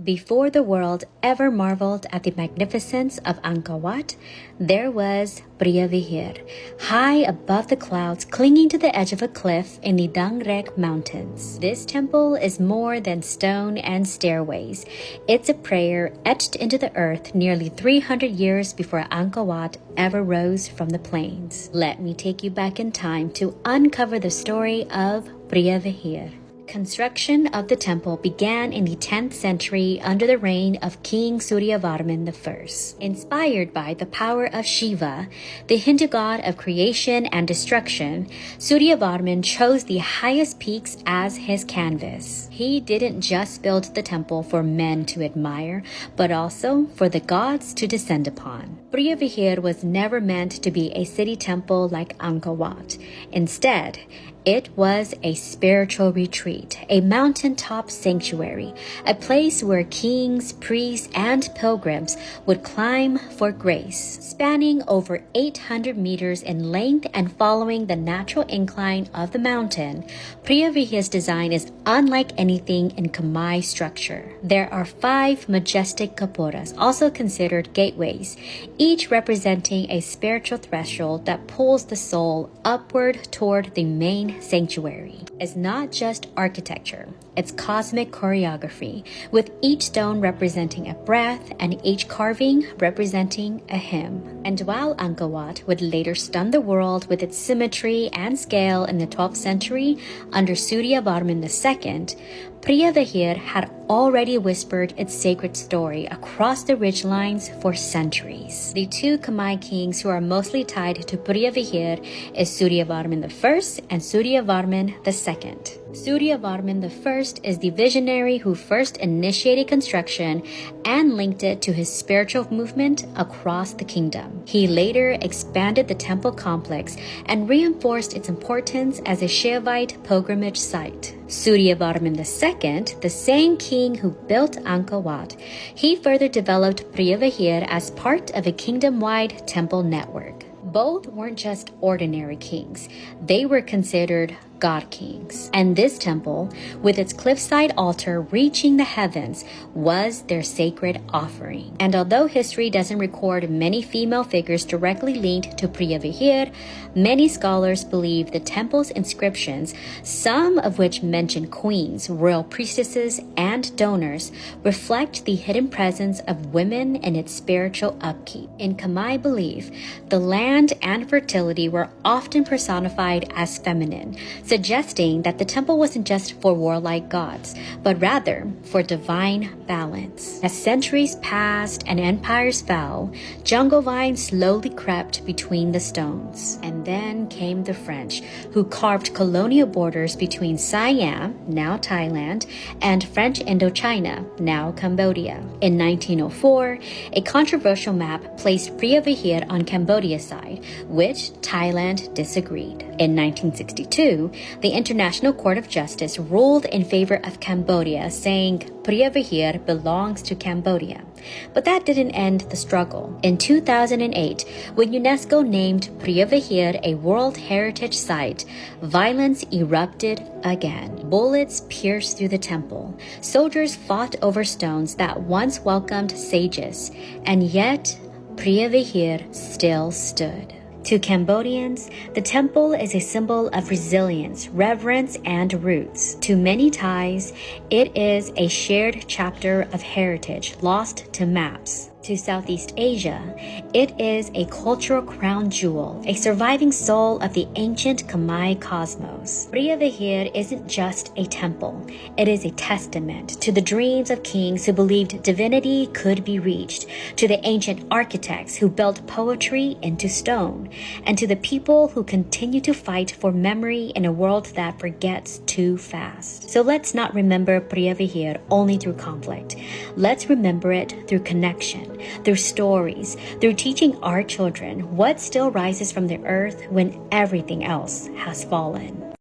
Before the world ever marveled at the magnificence of Angkor Wat, there was Priyavihir, high above the clouds, clinging to the edge of a cliff in the Dangrek Mountains. This temple is more than stone and stairways. It's a prayer etched into the earth nearly 300 years before Angkor Wat ever rose from the plains. Let me take you back in time to uncover the story of Priyavihir. Construction of the temple began in the 10th century under the reign of King Suryavarman I. Inspired by the power of Shiva, the Hindu god of creation and destruction, Suryavarman chose the highest peaks as his canvas. He didn't just build the temple for men to admire, but also for the gods to descend upon. Priyavihir was never meant to be a city temple like Angkor Wat. Instead, it was a spiritual retreat, a mountaintop sanctuary, a place where kings, priests, and pilgrims would climb for grace. Spanning over 800 meters in length and following the natural incline of the mountain, Priyavihir's design is unlike anything in Khmer structure. There are 5 majestic kaporas, also considered gateways, each representing a spiritual threshold that pulls the soul upward toward the main sanctuary. Is not just architecture, it's cosmic choreography, with each stone representing a breath and each carving representing a hymn. And while Angkor Wat would later stun the world with its symmetry and scale in the 12th century under Suryavarman II, Priyavihir had already whispered its sacred story across the ridgelines for centuries. The 2 Khmer kings who are mostly tied to Priyavihir is Suryavarman I and Suryavarman II. Suryavarman I is the visionary who first initiated construction and linked it to his spiritual movement across the kingdom. He later expanded the temple complex and reinforced its importance as a Shaivite pilgrimage site. Suryavarman II, the same king who built Angkor Wat, he further developed Priyavihir as part of a kingdom-wide temple network. Both weren't just ordinary kings, they were considered god kings. And this temple, with its cliffside altar reaching the heavens, was their sacred offering. And although history doesn't record many female figures directly linked to Priyavihir, many scholars believe the temple's inscriptions, some of which mention queens, royal priestesses, and donors, reflect the hidden presence of women in its spiritual upkeep. In Khmer belief, the land and fertility were often personified as feminine, suggesting that the temple wasn't just for warlike gods, but rather for divine balance. As centuries passed and empires fell, jungle vines slowly crept between the stones. And then came the French, who carved colonial borders between Siam, now Thailand, and French Indochina, now Cambodia. In 1904, a controversial map placed Priyavihir on Cambodia's side, which Thailand disagreed. In 1962, the International Court of Justice ruled in favor of Cambodia, saying Priyavihir belongs to Cambodia. But that didn't end the struggle. In 2008, when UNESCO named Priyavihir a World Heritage Site, violence erupted again. Bullets pierced through the temple. Soldiers fought over stones that once welcomed sages, and yet Priyavihir still stood. To Cambodians, the temple is a symbol of resilience, reverence, and roots. To many Thais, it is a shared chapter of heritage lost to maps. To Southeast Asia, it is a cultural crown jewel, a surviving soul of the ancient Khmer cosmos. Priyavihir isn't just a temple, it is a testament to the dreams of kings who believed divinity could be reached, to the ancient architects who built poetry into stone, and to the people who continue to fight for memory in a world that forgets too fast. So let's not remember Priyavihir only through conflict. Let's remember it through connection, through stories, through teaching our children what still rises from the earth when everything else has fallen.